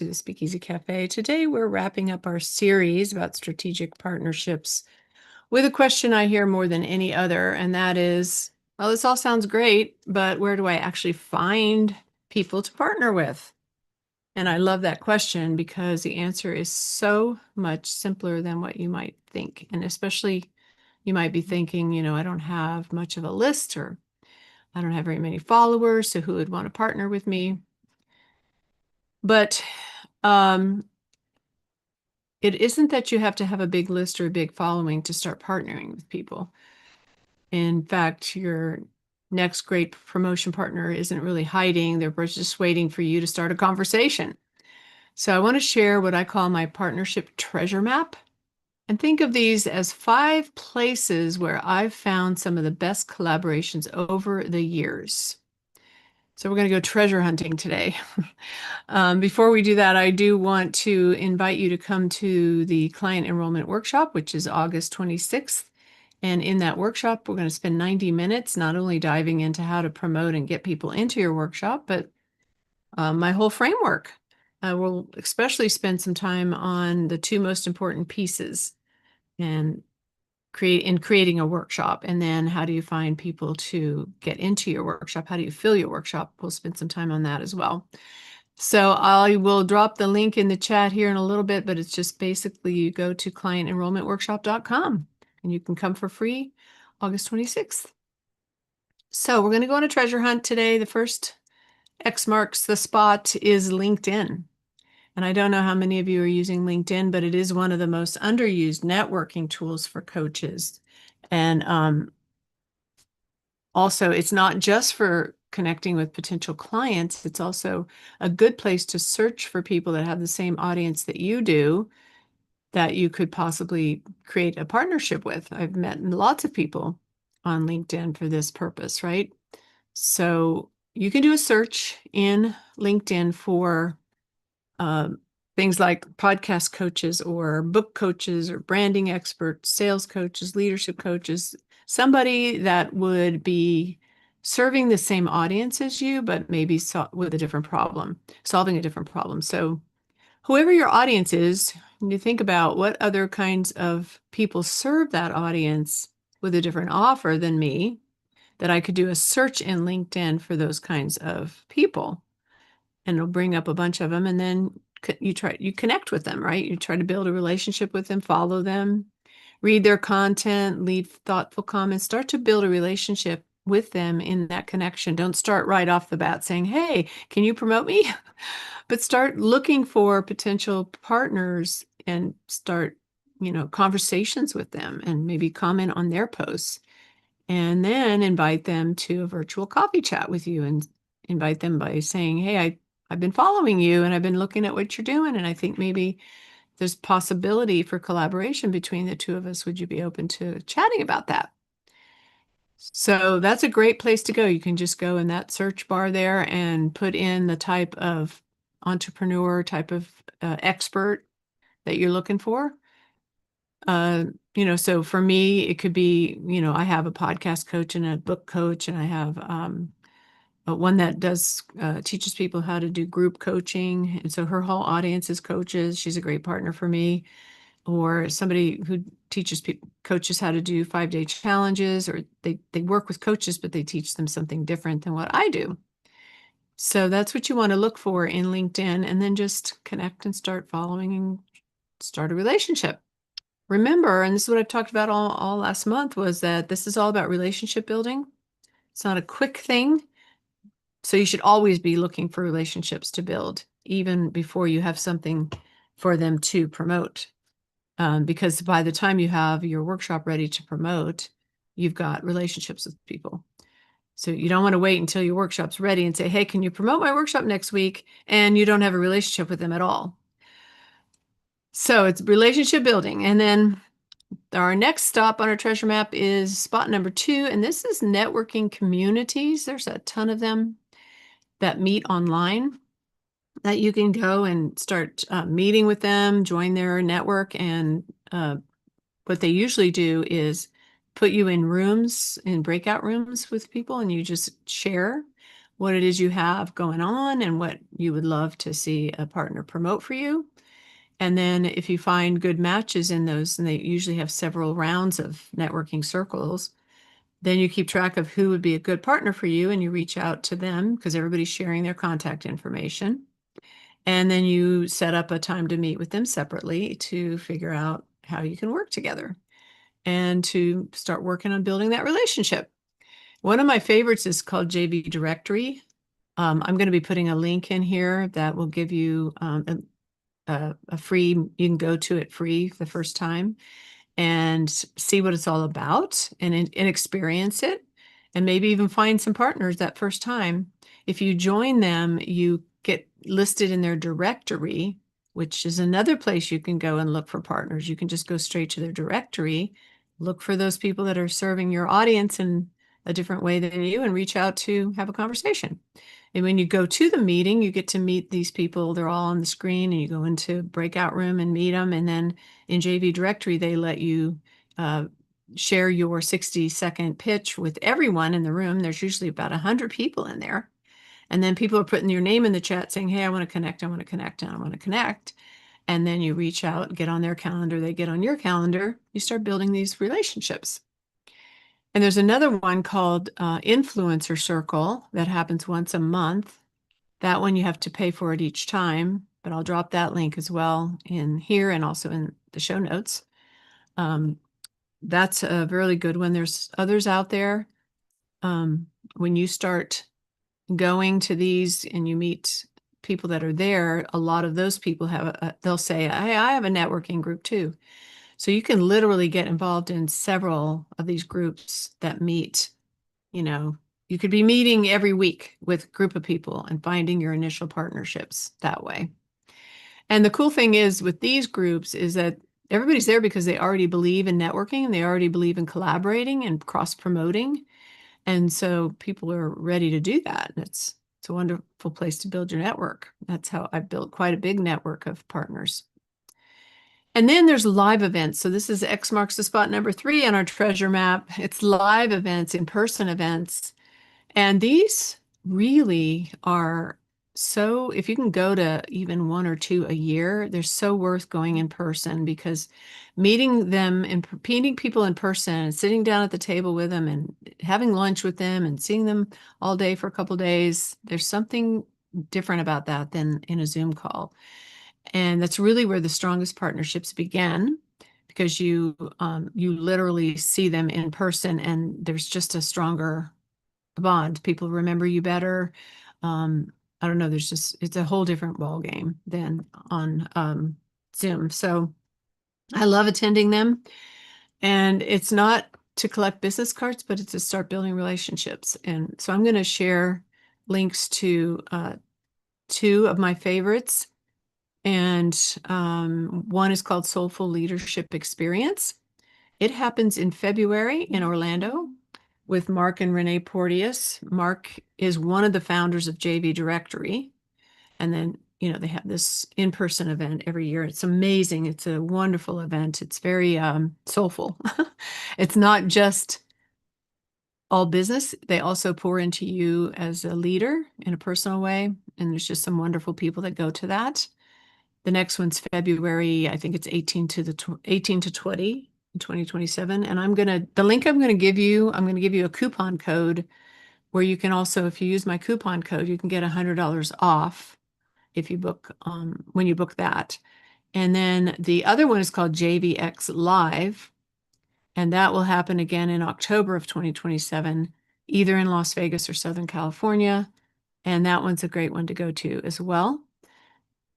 to the Speakeasy Cafe. Today, we're wrapping up our series about strategic partnerships with a question I hear more than any other, and that is, well, this all sounds great, but where do I actually find people to partner with? And I love that question because the answer is so much simpler than what you might think. And especially, you might be thinking, I don't have much of a list, or I don't have very many followers, so who would want to partner with me? But it isn't that you have to have a big list or a big following to start partnering with people. In fact, your next great promotion partner isn't really hiding. They're just waiting for you to start a conversation. So I want to share what I call my partnership treasure map. And think of these as 5 places where I've found some of the best collaborations over the years. So we're going to go treasure hunting today. Before we do that, I do want to invite you to come to the client enrollment workshop, which is August 26th. And in that workshop, we're going to spend 90 minutes not only diving into how to promote and get people into your workshop, but my whole framework. We'll especially spend some time on the 2 most important pieces and creating a workshop. And then how do you find people to get into your workshop? How do you fill your workshop? We'll spend some time on that as well. So I will drop the link in the chat here in a little bit, but it's just basically you go to clientenrollmentworkshop.com and you can come for free August 26th. So we're going to go on a treasure hunt today. The first X marks the spot is LinkedIn. And I don't know how many of you are using LinkedIn, but it is one of the most underused networking tools for coaches. And also, it's not just for connecting with potential clients. It's also a good place to search for people that have the same audience that you do, that you could possibly create a partnership with. I've met lots of people on LinkedIn for this purpose, right? So you can do a search in LinkedIn for things like podcast coaches or book coaches or branding experts, sales coaches, leadership coaches, somebody that would be serving the same audience as you, but maybe with a different problem, solving a different problem. So whoever your audience is, you think about what other kinds of people serve that audience with a different offer than me, that I could do a search in LinkedIn for those kinds of people. And it'll bring up a bunch of them. And then you connect with them, right? You try to build a relationship with them, follow them, read their content, leave thoughtful comments, start to build a relationship with them in that connection. Don't start right off the bat saying, hey, can you promote me? But start looking for potential partners and start, conversations with them and maybe comment on their posts. And then invite them to a virtual coffee chat with you and invite them by saying, hey, I've been following you and I've been looking at what you're doing. And I think maybe there's possibility for collaboration between the 2 of us. Would you be open to chatting about that? So that's a great place to go. You can just go in that search bar there and put in the type of entrepreneur, type of expert that you're looking for. So for me, it could be, I have a podcast coach and a book coach, and I have one that does teaches people how to do group coaching. And so her whole audience is coaches. She's a great partner for me. Or somebody who teaches coaches how to do 5-day challenges, or they work with coaches, but they teach them something different than what I do. So that's what you want to look for in LinkedIn, and then just connect and start following and start a relationship. Remember, and this is what I've talked about all last month, was that this is all about relationship building. It's not a quick thing. So you should always be looking for relationships to build, even before you have something for them to promote. Because by the time you have your workshop ready to promote, you've got relationships with people. So you don't want to wait until your workshop's ready and say, hey, can you promote my workshop next week? And you don't have a relationship with them at all. So it's relationship building. And then our next stop on our treasure map is spot number 2. And this is networking communities. There's a ton of them that meet online that you can go and start meeting with them, join their network. And what they usually do is put you in rooms, in breakout rooms with people, and you just share what it is you have going on and what you would love to see a partner promote for you. And then if you find good matches in those, and they usually have several rounds of networking circles, then you keep track of who would be a good partner for you and you reach out to them because everybody's sharing their contact information. And then you set up a time to meet with them separately to figure out how you can work together and to start working on building that relationship. One of my favorites is called JV Directory. I'm going to be putting a link in here that will give you a free, you can go to it free the first time and see what it's all about and experience it and maybe even find some partners that first time. If you join them, you get listed in their directory, which is another place you can go and look for partners. You can just go straight to their directory, look for those people that are serving your audience in a different way than you and reach out to have a conversation. And when you go to the meeting, you get to meet these people. They're all on the screen and you go into breakout room and meet them. And then in JV Directory, they let you share your 60-second pitch with everyone in the room. There's usually about 100 people in there. And then people are putting your name in the chat saying, hey, I want to connect, I want to connect, and I want to connect. And then you reach out, get on their calendar, they get on your calendar. You start building these relationships. And there's another one called Influencer Circle that happens once a month. That one you have to pay for it each time, but I'll drop that link as well in here and also in the show notes. That's a really good one. There's others out there. When you start going to these and you meet people that are there, a lot of those people they'll say, hey, I have a networking group too. So you can literally get involved in several of these groups that meet, you could be meeting every week with a group of people and finding your initial partnerships that way. And the cool thing is with these groups is that everybody's there because they already believe in networking and they already believe in collaborating and cross-promoting. And so people are ready to do that. And it's a wonderful place to build your network. That's how I've built quite a big network of partners. And then there's live events. So this is X marks the spot number 3 on our treasure map. It's live events, in-person events. And these really are so, if you can go to even 1 or 2 a year, they're so worth going in person because meeting them and meeting people in person and sitting down at the table with them and having lunch with them and seeing them all day for a couple of days, there's something different about that than in a Zoom call. And that's really where the strongest partnerships begin because you literally see them in person and there's just a stronger bond. People remember you better. I don't know, it's a whole different ball game than on Zoom. So I love attending them. And it's not to collect business cards, but it's to start building relationships. And so I'm going to share links to 2 of my favorites. And one is called Soulful Leadership Experience. It happens in February in Orlando with Mark and Renee Porteous. Mark is one of the founders of JV Directory. And then, they have this in-person event every year. It's amazing. It's a wonderful event. It's very soulful. It's not just all business. They also pour into you as a leader in a personal way. And there's just some wonderful people that go to that. The next one's February, I think it's 18 to 20 in 2027. And the link I'm going to give you a coupon code where you can also, if you use my coupon code, you can get $100 off if you book, when you book that. And then the other one is called JVX Live, and that will happen again in October of 2027, either in Las Vegas or Southern California. And that one's a great one to go to as well.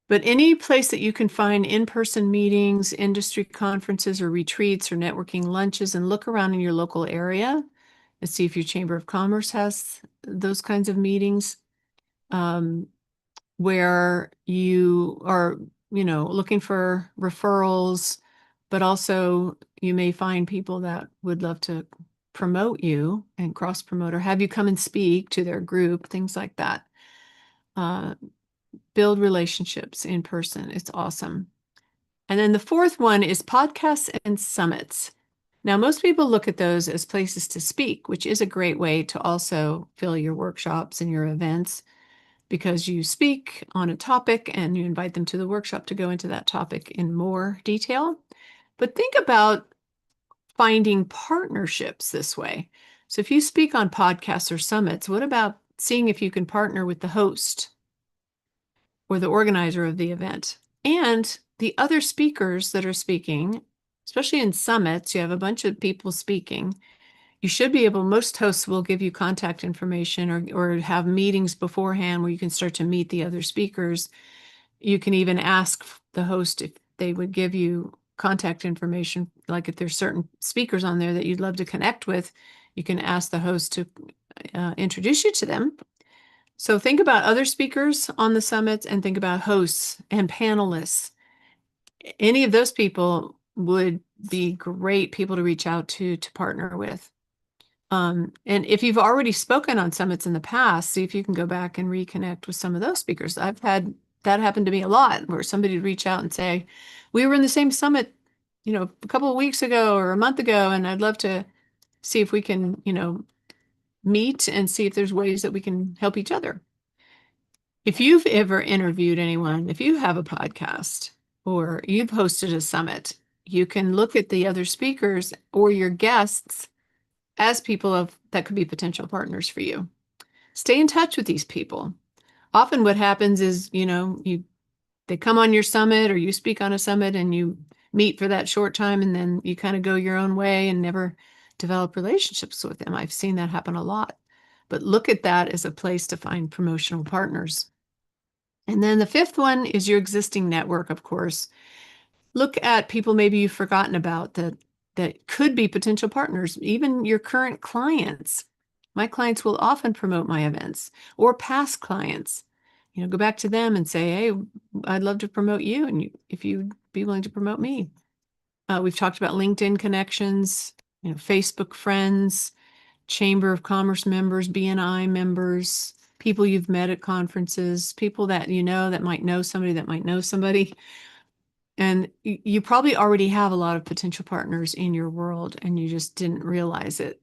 But any place that you can find in-person meetings, industry conferences or retreats or networking lunches, and look around in your local area and see if your Chamber of Commerce has those kinds of meetings where you are, looking for referrals, but also you may find people that would love to promote you and cross-promote or have you come and speak to their group, things like that. Build relationships in person. It's awesome. And then the 4th one is podcasts and summits. Now, most people look at those as places to speak, which is a great way to also fill your workshops and your events because you speak on a topic and you invite them to the workshop to go into that topic in more detail. But think about finding partnerships this way. So if you speak on podcasts or summits, what about seeing if you can partner with the host or the organizer of the event and the other speakers that are speaking, especially in summits, you have a bunch of people speaking. You should be able, most hosts will give you contact information or have meetings beforehand where you can start to meet the other speakers. You can even ask the host if they would give you contact information, like if there's certain speakers on there that you'd love to connect with, you can ask the host to introduce you to them. So think about other speakers on the summits and think about hosts and panelists. Any of those people would be great people to reach out to partner with. And if you've already spoken on summits in the past, see if you can go back and reconnect with some of those speakers. I've had that happen to me a lot where somebody would reach out and say, we were in the same summit, a couple of weeks ago or a month ago, and I'd love to see if we can, meet and see if there's ways that we can help each other. If you've ever interviewed anyone, if you have a podcast or you've hosted a summit, you can look at the other speakers or your guests as people that could be potential partners for you. Stay in touch with these people. Often what happens is, they come on your summit or you speak on a summit and you meet for that short time and then you kind of go your own way and never develop relationships with them. I've seen that happen a lot. But look at that as a place to find promotional partners. And then the fifth one is your existing network, of course. Look at people maybe you've forgotten about that could be potential partners, even your current clients. My clients will often promote my events or past clients. Go back to them and say, hey, I'd love to promote you, and if you'd be willing to promote me. We've talked about LinkedIn connections, Facebook friends, Chamber of Commerce members, BNI members, people you've met at conferences, people that that might know somebody that might know somebody. And you probably already have a lot of potential partners in your world and you just didn't realize it.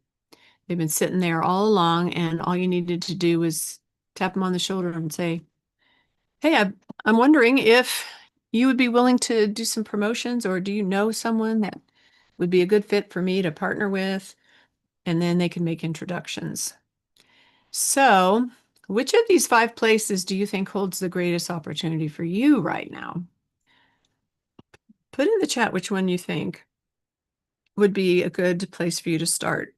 They've been sitting there all along and all you needed to do was tap them on the shoulder and say, hey, I'm wondering if you would be willing to do some promotions, or do you know someone that would be a good fit for me to partner with? And then they can make introductions. So, which of these 5 places do you think holds the greatest opportunity for you right now? Put in the chat which one you think would be a good place for you to start.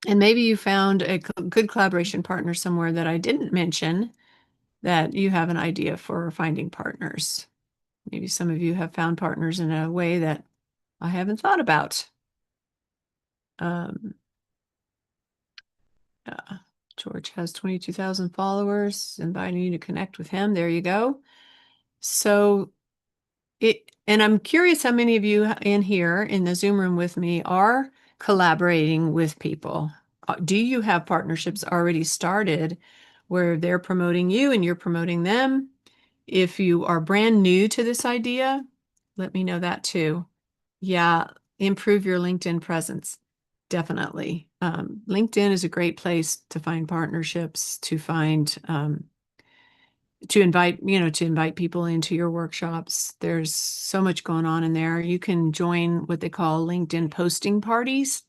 And maybe you found a good collaboration partner somewhere that I didn't mention that you have an idea for finding partners. Maybe some of you have found partners in a way that I haven't thought about. George has 22,000 followers, inviting you to connect with him. There you go. So and I'm curious how many of you in here in the Zoom room with me are collaborating with people. Do you have partnerships already started where they're promoting you and you're promoting them? If you are brand new to this idea, let me know that too. Yeah, improve your LinkedIn presence. Definitely. LinkedIn is a great place to find partnerships, to find to invite people into your workshops. There's so much going on in there. You can join what they call LinkedIn posting parties,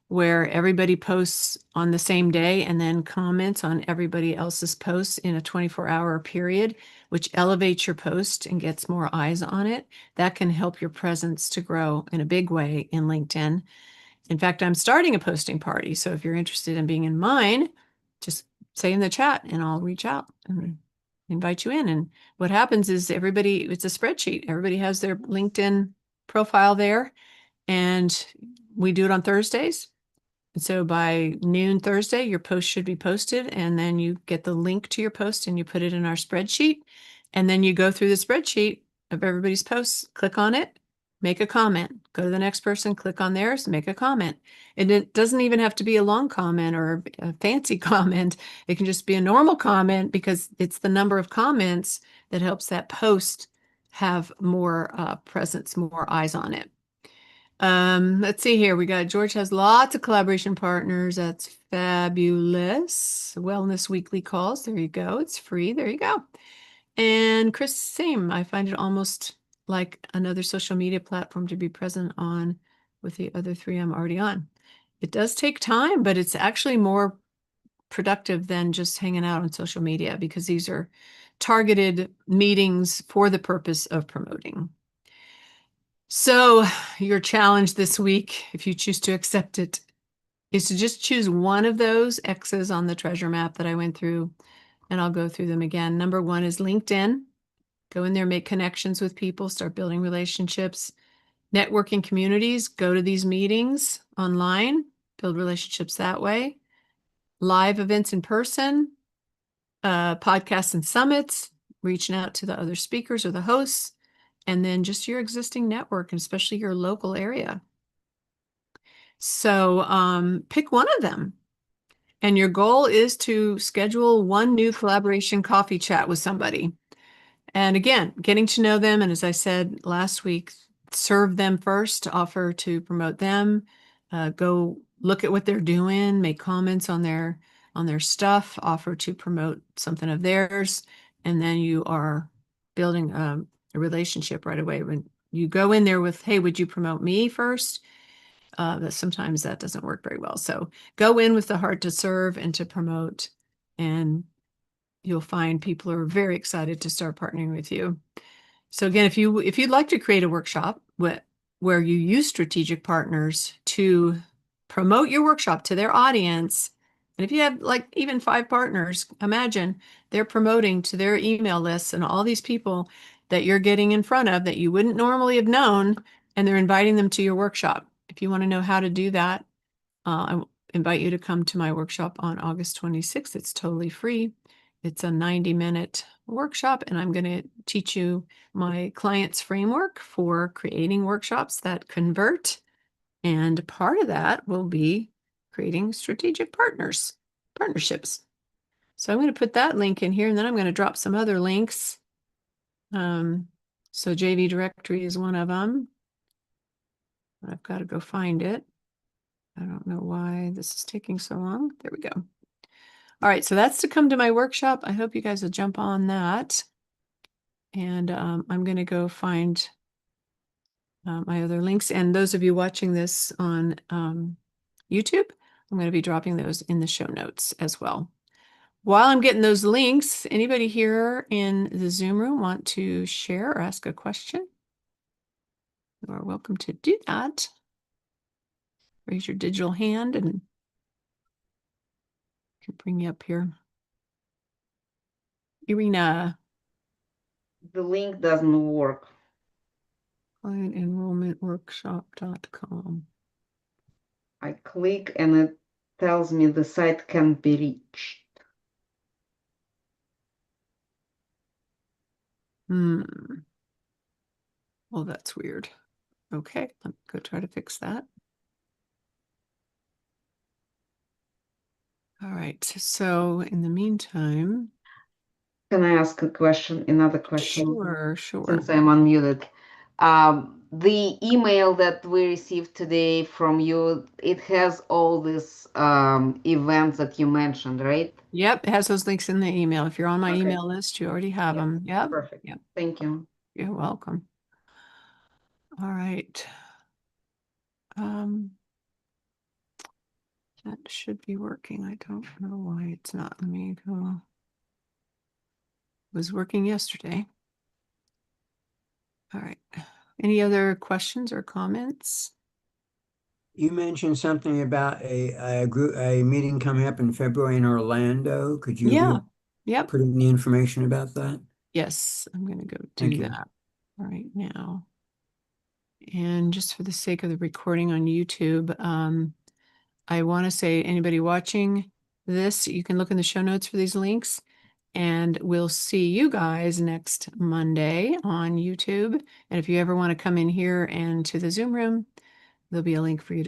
where everybody posts on the same day and then comments on everybody else's posts in a 24-hour period, which elevates your post and gets more eyes on it. That can help your presence to grow in a big way in LinkedIn. In fact, I'm starting a posting party. So if you're interested in being in mine, just say in the chat and I'll reach out and invite you in. And what happens is it's a spreadsheet. Everybody has their LinkedIn profile there, and we do it on Thursdays. And so by noon Thursday, your post should be posted, and then you get the link to your post and you put it in our spreadsheet. And then you go through the spreadsheet of everybody's posts, click on it, make a comment, go to the next person, click on theirs, make a comment. And it doesn't even have to be a long comment or a fancy comment. It can just be a normal comment because it's the number of comments that helps that post have more presence, more eyes on it. Let's see here. We got George has lots of collaboration partners. That's fabulous. Wellness weekly calls. There you go. It's free. There you go. And Chris, same. I find it almost like another social media platform to be present on with the other three I'm already on. It does take time, but it's actually more productive than just hanging out on social media because these are targeted meetings for the purpose of promoting. So your challenge this week, if you choose to accept it, is to just choose one of those X's on the treasure map that I went through, and I'll go through them again. Number one is LinkedIn. Go in there, make connections with people, start building relationships. Networking communities, go to these meetings online, build relationships that way. Live events in person, podcasts and summits, reaching out to the other speakers or the hosts, and then just your existing network, and especially your local area. So pick one of them. And your goal is to schedule one new collaboration coffee chat with somebody. And again, getting to know them. And as I said last week, serve them first, offer to promote them, go look at what they're doing, make comments on their stuff, offer to promote something of theirs. And then you are building a relationship right away. When you go in there with, hey, would you promote me first? Sometimes that doesn't work very well. So go in with the heart to serve and to promote, and you'll find people are very excited to start partnering with you. So again, if you'd like to create a workshop where you use strategic partners to promote your workshop to their audience, and if you have like even 5 partners, imagine they're promoting to their email lists and all these people that you're getting in front of that you wouldn't normally have known, and they're inviting them to your workshop. If you want to know how to do that, I invite you to come to my workshop on August 26th. It's totally free. It's a 90-minute workshop, and I'm going to teach you my client's framework for creating workshops that convert. And part of that will be creating strategic partnerships. So I'm going to put that link in here, and then I'm going to drop some other links. So JV Directory is one of them. I've got to go find it. I don't know why this is taking so long. There we go. All right, so that's to come to my workshop. I hope you guys will jump on that. And I'm going to go find my other links. And those of you watching this on YouTube, I'm going to be dropping those in the show notes as well. While I'm getting those links, anybody here in the Zoom room want to share or ask a question? You are welcome to do that. Raise your digital hand and I can bring you up here. Irina. The link doesn't work. Clientenrollmentworkshop.com. I click and it tells me the site can't be reached. Well, that's weird. Okay, let me go try to fix that. All right, so in the meantime. Can I ask a question, another question? Sure. Since I'm unmuted. The email that we received today from you, it has all these events that you mentioned, right? Yep, it has those links in the email. If you're on my Okay. email list, you already have them. Yep. Perfect. Yep. Thank you. You're welcome. All right. That should be working. I don't know why it's not. Let me go. It was working yesterday. All right. Any other questions or comments? You mentioned something about a meeting coming up in February in Orlando. Could you put in the information about that? Yes, I'm going to go do that right now. And just for the sake of the recording on YouTube, I want to say anybody watching this, you can look in the show notes for these links, and we'll see you guys next Monday on YouTube. And if you ever want to come in here and to the Zoom room, there'll be a link for you to